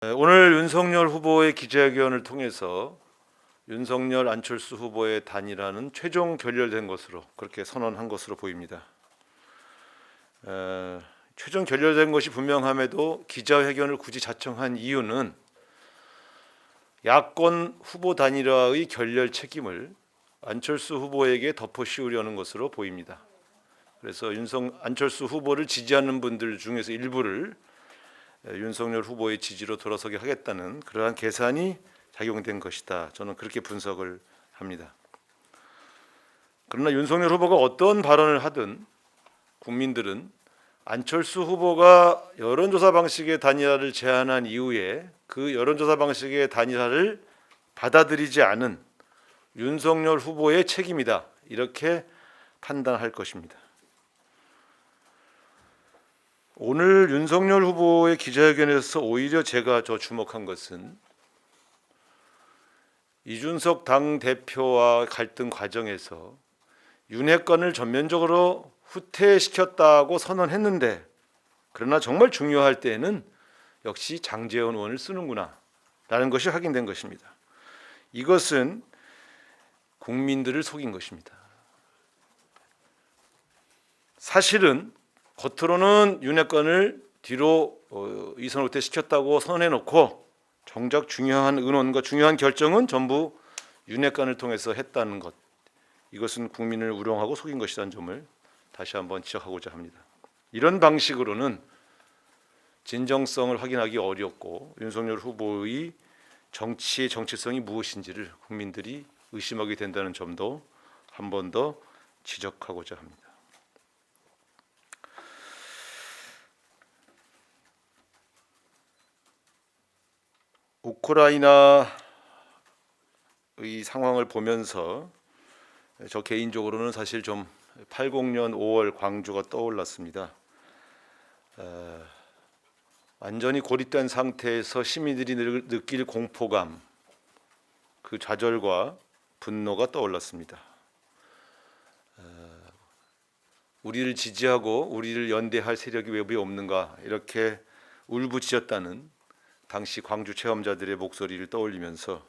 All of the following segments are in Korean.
오늘 윤석열 후보의 기자회견을 통해서 윤석열 안철수 후보의 단일화는 최종 결렬된 것으로 그렇게 선언한 것으로 보입니다. 최종 결렬된 것이 분명함에도 기자회견을 굳이 자청한 이유는 야권 후보 단일화의 결렬 책임을 안철수 후보에게 덮어 씌우려는 것으로 보입니다. 그래서 안철수 후보를 지지하는 분들 중에서 일부를 윤석열 후보의 지지로 돌아서게 하겠다는 그러한 계산이 작용된 것이다. 저는 그렇게 분석을 합니다. 그러나 윤석열 후보가 어떤 발언을 하든 국민들은 안철수 후보가 여론조사 방식의 단일화를 제안한 이후에 그 여론조사 방식의 단일화를 받아들이지 않은 윤석열 후보의 책임이다. 이렇게 판단할 것입니다. 오늘 윤석열 후보의 기자회견에서 오히려 제가 주목한 것은 이준석 당대표와 갈등 과정에서 윤핵관을 전면적으로 후퇴시켰다고 선언했는데 그러나 정말 중요할 때에는 역시 장제원 의원을 쓰는구나 라는 것이 확인된 것입니다. 이것은 국민들을 속인 것입니다. 사실은 겉으로는 윤핵관을 뒤로 이선 후퇴시켰다고 선언해놓고 정작 중요한 의논과 중요한 결정은 전부 윤핵관을 통해서 했다는 것, 이것은 국민을 우롱하고 속인 것이라는 점을 다시 한번 지적하고자 합니다. 이런 방식으로는 진정성을 확인하기 어렵고 윤석열 후보의 정치의 정체성이 무엇인지를 국민들이 의심하게 된다는 점도 한 번 더 지적하고자 합니다. 우크라이나의 상황을 보면서 저 개인적으로는 사실 좀 80년 5월 광주가 떠올랐습니다. 완전히 고립된 상태에서 시민들이 느낄 공포감, 그 좌절과 분노가 떠올랐습니다. 우리를 지지하고 우리를 연대할 세력이 외부에 없는가 이렇게 울부짖었다는 당시 광주 체험자들의 목소리를 떠올리면서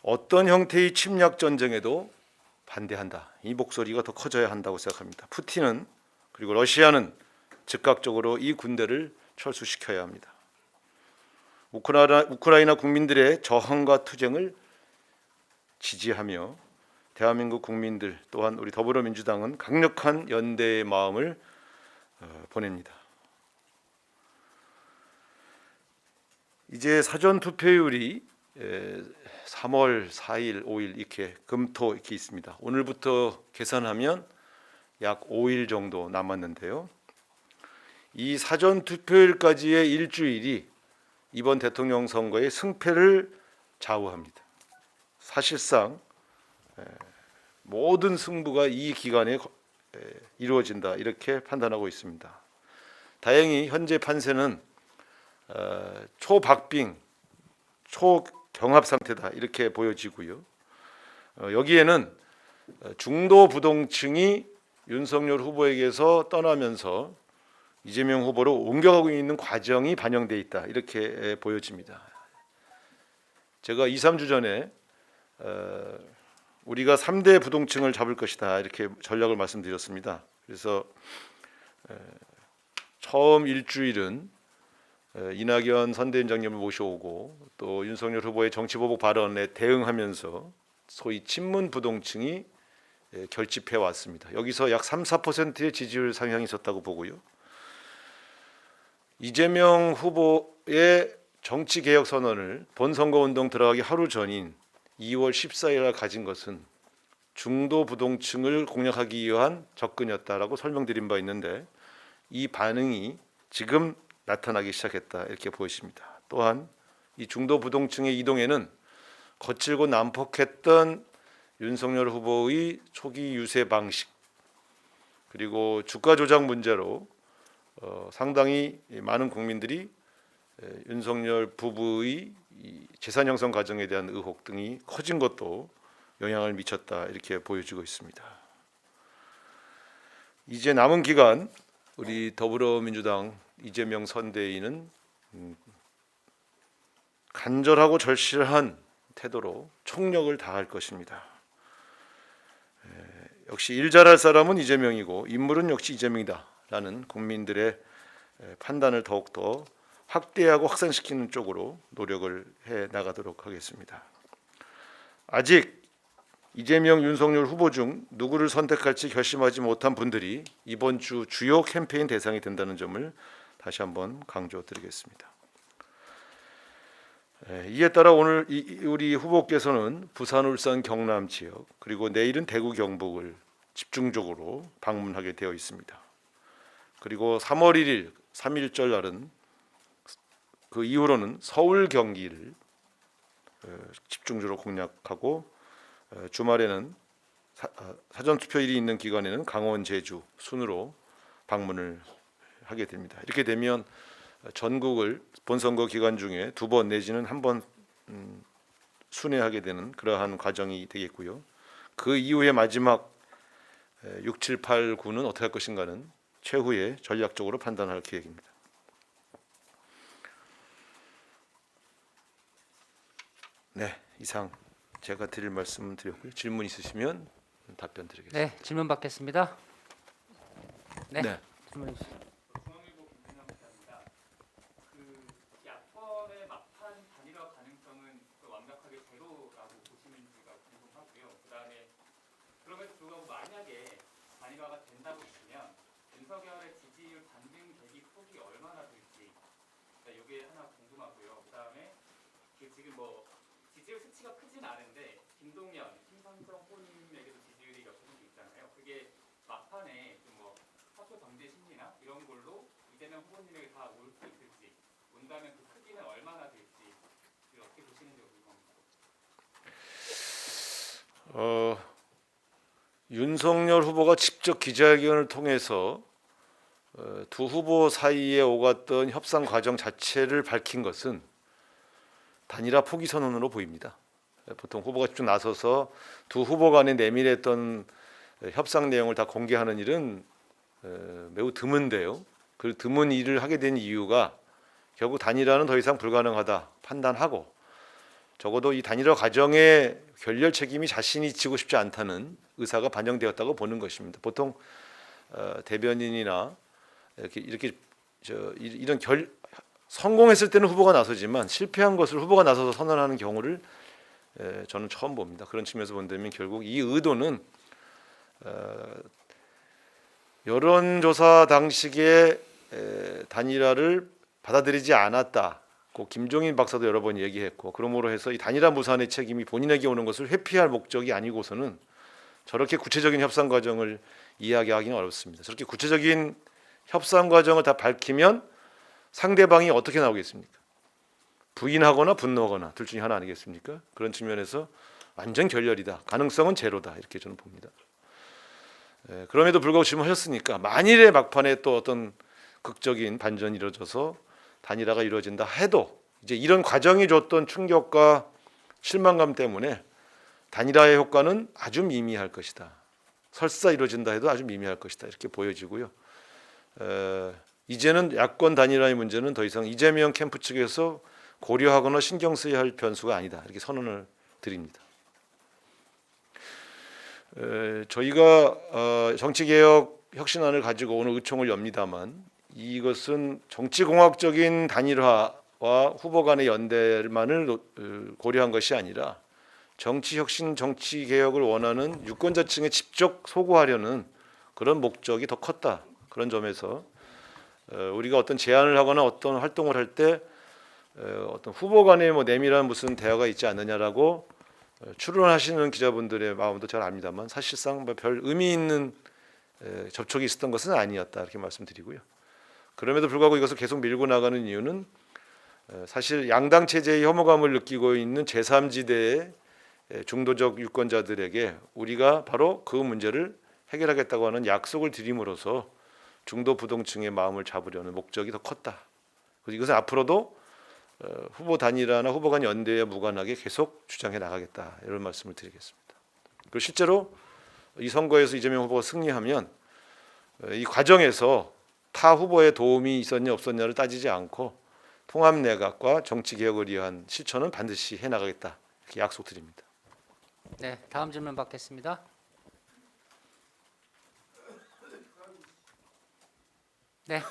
어떤 형태의 침략 전쟁에도 반대한다. 이 목소리가 더 커져야 한다고 생각합니다. 푸틴은 그리고 러시아는 즉각적으로 이 군대를 철수시켜야 합니다. 우크라이나 국민들의 저항과 투쟁을 지지하며 대한민국 국민들 또한 우리 더불어민주당은 강력한 연대의 마음을 보냅니다. 이제 사전 투표율이 3월 4일, 5일 이렇게 금토 이렇게 있습니다. 오늘부터 계산하면 약 5일 정도 남았는데요. 이 사전 투표일까지의 일주일이 이번 대통령 선거의 승패를 좌우합니다. 사실상 모든 승부가 이 기간에 이루어진다 이렇게 판단하고 있습니다. 다행히 현재 판세는 초박빙, 초경합 상태다 이렇게 보여지고요. 여기에는 중도 부동층이 윤석열 후보에게서 떠나면서 이재명 후보로 옮겨가고 있는 과정이 반영돼 있다 이렇게 보여집니다. 제가 2, 3주 전에 우리가 3대 부동층을 잡을 것이다 이렇게 전략을 말씀드렸습니다. 그래서 처음 일주일은 이낙연 선대위원장님을 모셔오고 또 윤석열 후보의 정치보복 발언에 대응하면서 소위 친문 부동층이 결집해 왔습니다. 여기서 약 3, 4%의 지지율 상향이 있었다고 보고요. 이재명 후보의 정치개혁 선언을 본선거운동 들어가기 하루 전인 2월 14일 가진 것은 중도 부동층을 공략하기 위한 접근이었다라고 설명드린 바 있는데 이 반응이 지금 나타나기 시작했다 이렇게 보여집니다. 또한 이 중도 부동층의 이동에는 거칠고 난폭했던 윤석열 후보의 초기 유세 방식 그리고 주가 조작 문제로 상당히 많은 국민들이 윤석열 부부의 재산 형성 과정에 대한 의혹 등이 커진 것도 영향을 미쳤다 이렇게 보여지고 있습니다. 이제 남은 기간 우리 더불어민주당 이재명 선대위는 간절하고 절실한 태도로 총력을 다할 것입니다. 역시 일 잘할 사람은 이재명이고 인물은 역시 이재명이다라는 국민들의 판단을 더욱더 확대하고 확산시키는 쪽으로 노력을 해 나가도록 하겠습니다. 아직 이재명, 윤석열 후보 중 누구를 선택할지 결심하지 못한 분들이 이번 주 주요 캠페인 대상이 된다는 점을 다시 한번 강조드리겠습니다. 이에 따라 오늘 우리 후보께서는 부산, 울산, 경남 지역 그리고 내일은 대구, 경북을 집중적으로 방문하게 되어 있습니다. 그리고 3월 1일 3.1절 날은 그 이후로는 서울, 경기를 집중적으로 공략하고 주말에는 사전투표일이 있는 기간에는 강원, 제주 순으로 방문을 하게 됩니다. 이렇게 되면 전국을 본선거 기간 중에 2번 내지는 1번 순회하게 되는 그러한 과정이 되겠고요. 그 이후에 마지막 6, 7, 8, 9는 어떻게 할 것인가는 최후에 전략적으로 판단할 계획입니다. 네, 이상 제가 드릴 말씀 드렸고요. 질문 있으시면 답변 드리겠습니다. 네, 질문 받겠습니다. 네, 네. 질문 주시죠. 중앙일보 김진남 기자입니다. 그 야권의 막판 단일화 가능성은 완벽하게 제로라고 보시는지가 궁금하고요. 그다음에 그럼에도 불구하고 만약에 단일화가 된다고 치면 윤석열의 지지율 반등 대기 폭이 얼마나 될지 이게 하나 궁금하고요. 그다음에 지금 뭐 지지율 수치가 크진 않은데 김동연, 김상정 후보님에게도 지지율이 몇 퍼센트 있잖아요. 그게 막판에 뭐 사표 정제 심리나 이런 걸로 이재명 후보님에게 다 올 수 있을지, 온다면 그 크기는 얼마나 될지 어떻게 보시는지 궁금합니다. 윤석열 후보가 직접 기자회견을 통해서 두 후보 사이에 오갔던 협상 과정 자체를 밝힌 것은 단일화 포기 선언으로 보입니다. 보통 후보가 직접 나서서 두 후보 간에 내밀했던 협상 내용을 다 공개하는 일은 매우 드문데요. 그 드문 일을 하게 된 이유가 결국 단일화는 더 이상 불가능하다 판단하고 적어도 이 단일화 과정의 결렬 책임이 자신이 지고 싶지 않다는 의사가 반영되었다고 보는 것입니다. 보통 대변인이나 이렇게 이런 성공했을 때는 후보가 나서지만 실패한 것을 후보가 나서서 선언하는 경우를 저는 처음 봅니다. 그런 측면에서 본다면 결국 이 의도는 여론조사 당시에 단일화를 받아들이지 않았다고 김종인 박사도 여러 번 얘기했고 그러므로 해서 이 단일화 무산의 책임이 본인에게 오는 것을 회피할 목적이 아니고서는 저렇게 구체적인 협상 과정을 이야기하기는 어렵습니다. 저렇게 구체적인 협상 과정을 다 밝히면 상대방이 어떻게 나오겠습니까? 부인하거나 분노하거나 둘 중에 하나 아니겠습니까? 그런 측면에서 완전 결렬이다. 가능성은 제로다. 이렇게 저는 봅니다. 그럼에도 불구하고 질문하셨으니까 만일에 막판에 또 어떤 극적인 반전이 이루어져서 단일화가 이루어진다 해도 이제 이런 과정이 줬던 충격과 실망감 때문에 단일화의 효과는 아주 미미할 것이다. 설사 이루어진다 해도 아주 미미할 것이다. 이렇게 보여지고요. 이제는 야권 단일화의 문제는 더 이상 이재명 캠프 측에서 고려하거나 신경 써야 할 변수가 아니다. 이렇게 선언을 드립니다. 저희가 정치개혁 혁신안을 가지고 오늘 의총을 엽니다만 이것은 정치공학적인 단일화와 후보 간의 연대만을 고려한 것이 아니라 정치혁신, 정치개혁을 원하는 유권자층에 직접 소구하려는 그런 목적이 더 컸다. 그런 점에서 우리가 어떤 제안을 하거나 어떤 활동을 할 때 어떤 후보 간에 뭐 내밀한 무슨 대화가 있지 않느냐라고 추론하시는 기자분들의 마음도 잘 압니다만 사실상 별 의미 있는 접촉이 있었던 것은 아니었다 이렇게 말씀드리고요. 그럼에도 불구하고 이것을 계속 밀고 나가는 이유는 사실 양당 체제의 혐오감을 느끼고 있는 제3지대의 중도적 유권자들에게 우리가 바로 그 문제를 해결하겠다고 하는 약속을 드림으로써 중도 부동층의 마음을 잡으려는 목적이 더 컸다. 그래서 이것은 앞으로도 후보 단일화나 후보 간 연대에 무관하게 계속 주장해 나가겠다 이런 말씀을 드리겠습니다. 그리고 실제로 이 선거에서 이재명 후보가 승리하면 이 과정에서 타 후보의 도움이 있었냐 없었냐를 따지지 않고 통합 내각과 정치 개혁을 위한 실천은 반드시 해 나가겠다 이렇게 약속드립니다. 네, 다음 질문 받겠습니다. 네,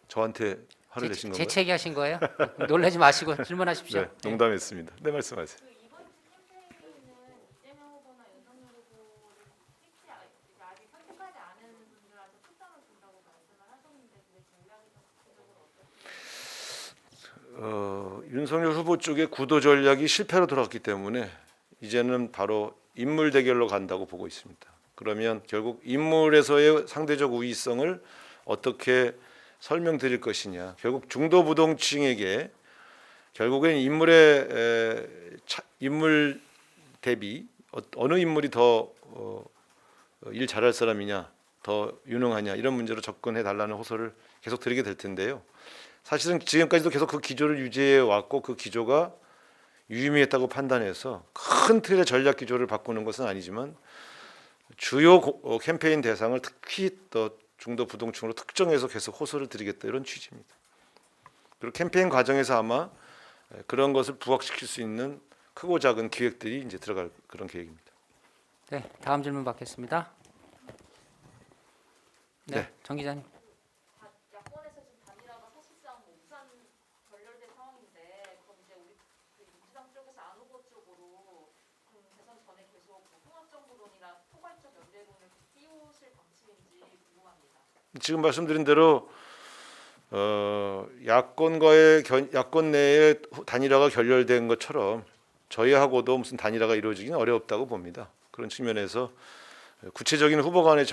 저한테 화를 내신 건가요? 재채기하신 거예요? 놀라지 마시고 질문하십시오. 네, 농담했습니다. 네, 말씀하세요. 그 이번 주 캠페인은 이재명 후보나 윤석열 후보를 찍지 아직 선택하지 않은 분들한테 초점을 둔다고 말씀을 하셨는데 그게 전략이 좀 구체적으로 윤석열 후보 쪽의 구도 전략이 실패로 돌아갔기 때문에 이제는 바로 인물 대결로 간다고 보고 있습니다. 그러면 결국 인물에서의 상대적 우위성을 어떻게 설명드릴 것이냐. 결국 중도 부동층에게 결국엔 인물 대비 어느 인물이 더 일 잘할 사람이냐, 더 유능하냐 이런 문제로 접근해 달라는 호소를 계속 드리게 될 텐데요. 사실은 지금까지도 계속 그 기조를 유지해 왔고 그 기조가 유의미했다고 판단해서 큰 틀의 전략 기조를 바꾸는 것은 아니지만 주요 캠페인 대상을 특히 또 중도 부동층으로 특정해서 계속 호소를 드리겠다 이런 취지입니다. 그리고 캠페인 과정에서 아마 그런 것을 부각시킬 수 있는 크고 작은 기획들이 이제 들어갈 그런 계획입니다. 네, 다음 질문 받겠습니다. 네, 네. 정 기자님. 야권에서 지금 단일화가 사실상 뭐 우선 결렬된 상황인데 그럼 이제 우리 그 민주당 쪽에서 안 후보 쪽으로 대선 전에 계속 뭐 통합정부론이나 포괄적 연대론을 띄우실 방침인지 궁금합니다. 지금 말씀드린 대로 야권 내의 단일화가 결렬된 것처럼 저희하고도 무슨 단일화가 이루어지기는 어렵다고 봅니다. 그런 측면에서 구체적인 후보 간의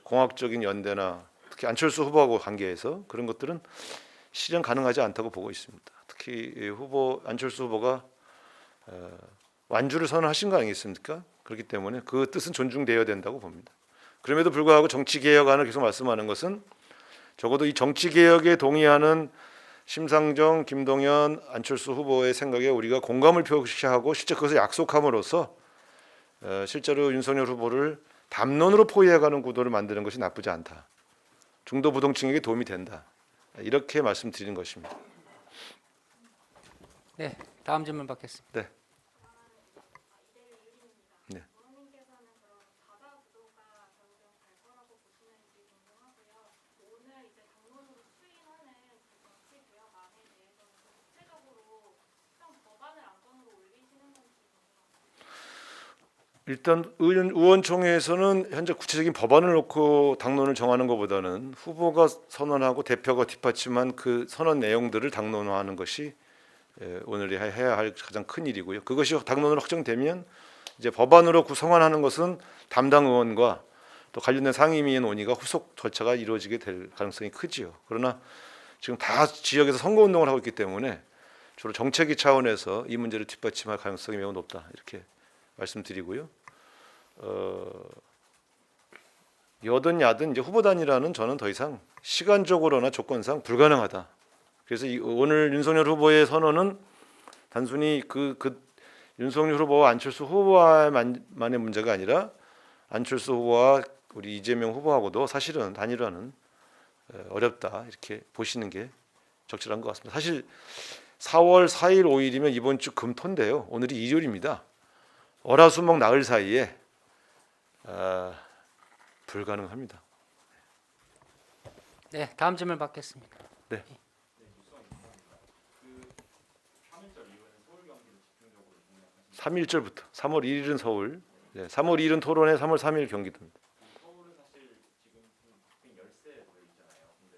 공학적인 연대나 특히 안철수 후보하고 관계에서 그런 것들은 실현 가능하지 않다고 보고 있습니다. 특히 안철수 후보가 완주를 선언하신 거 아니겠습니까? 그렇기 때문에 그 뜻은 존중되어야 된다고 봅니다. 그럼에도 불구하고 정치 개혁안을 계속 말씀하는 것은 적어도 이 정치 개혁에 동의하는 심상정, 김동연, 안철수 후보의 생각에 우리가 공감을 표시하고 실제 그것을 약속함으로써 실제로 윤석열 후보를 담론으로 포위해가는 구도를 만드는 것이 나쁘지 않다. 중도 부동층에게 도움이 된다. 이렇게 말씀드리는 것입니다. 네, 다음 질문 받겠습니다. 네. 네. 부모님께서는 그럼 다자 구도가 결국엔 갈 거라고 보시는지 궁금하고요. 오늘 이제 당론으로 추인하는 그 정치 개혁안에 대해서는 좀 구체적으로 특정 법안을 안건으로 올리시는 건지 궁금합니다. 일단 의원총회에서는 현재 구체적인 법안을 놓고 당론을 정하는 것보다는 후보가 선언하고 대표가 뒷받침한 그 선언 내용들을 당론화하는 것이 오늘 해야 할 가장 큰 일이고요. 그것이 당론으로 확정되면 이제 법안으로 구성안하는 것은 담당 의원과 또 관련된 상임위의 논의가 후속 절차가 이루어지게 될 가능성이 크지요. 그러나 지금 다 지역에서 선거운동을 하고 있기 때문에 주로 정책위 차원에서 이 문제를 뒷받침할 가능성이 매우 높다 이렇게 말씀드리고요. 여든 야든 이제 후보 단일화는 저는 더 이상 시간적으로나 조건상 불가능하다. 그래서 오늘 윤석열 후보의 선언은 단순히 그 윤석열 후보와 안철수 후보만의 문제가 아니라 안철수 후보와 우리 이재명 후보하고도 사실은 단일화는 어렵다 이렇게 보시는 게 적절한 것 같습니다. 사실 4월 4일 5일이면 이번 주 금토인데요. 오늘이 일요일입니다. 월화수목 나흘 사이에 불가능합니다. 네, 다음 질문 받겠습니다. 네. 3일절부터 3월 1일은 서울, 3월 2일은 토론회, 3월 3일 경기도입니다. 서울은 사실 지금 좀 바뀐 열세에 놓여 있잖아요. 근데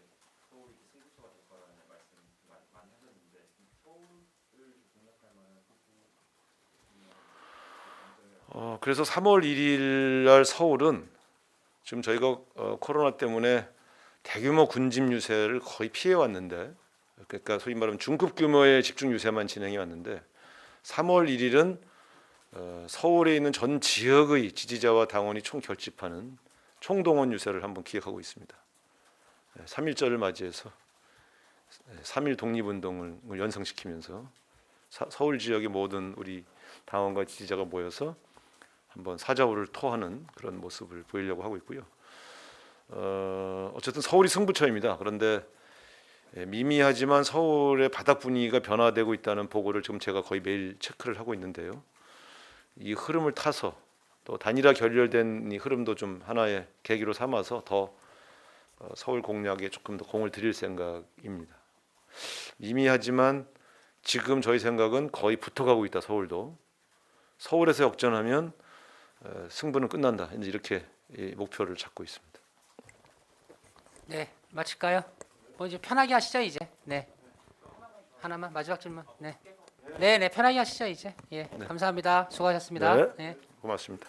서울이 승부처가 될 거라는 말씀 많이 하셨는데 서울을 공략할 만한 그래서 3월 1일 날 서울은 지금 저희가 코로나 때문에 대규모 군집 유세를 거의 피해 왔는데, 그러니까 소위 말하면 중급 규모의 집중 유세만 진행해 왔는데 3월 1일은 서울에 있는 전 지역의 지지자와 당원이 총 결집하는 총동원 유세를 한번 기획하고 있습니다. 3.1절을 맞이해서 3.1 독립운동을 연상시키면서 서울 지역의 모든 우리 당원과 지지자가 모여서 한번 사자후를 토하는 그런 모습을 보이려고 하고 있고요. 어쨌든 서울이 승부처입니다. 그런데 미미하지만 서울의 바닥 분위기가 변화되고 있다는 보고를 지금 제가 거의 매일 체크를 하고 있는데요. 이 흐름을 타서 또 단일화 결렬된 이 흐름도 좀 하나의 계기로 삼아서 더 서울 공략에 조금 더 공을 들일 생각입니다. 미미하지만 지금 저희 생각은 거의 붙어가고 있다. 서울도 서울에서 역전하면 승부는 끝난다. 이제 이렇게 목표를 잡고 있습니다. 네, 마칠까요? 뭐 이제 편하게 하시죠 이제. 네. 하나만 마지막 질문. 네. 네, 편하게 하시죠 이제. 예, 감사합니다. 수고하셨습니다. 네. 네. 고맙습니다.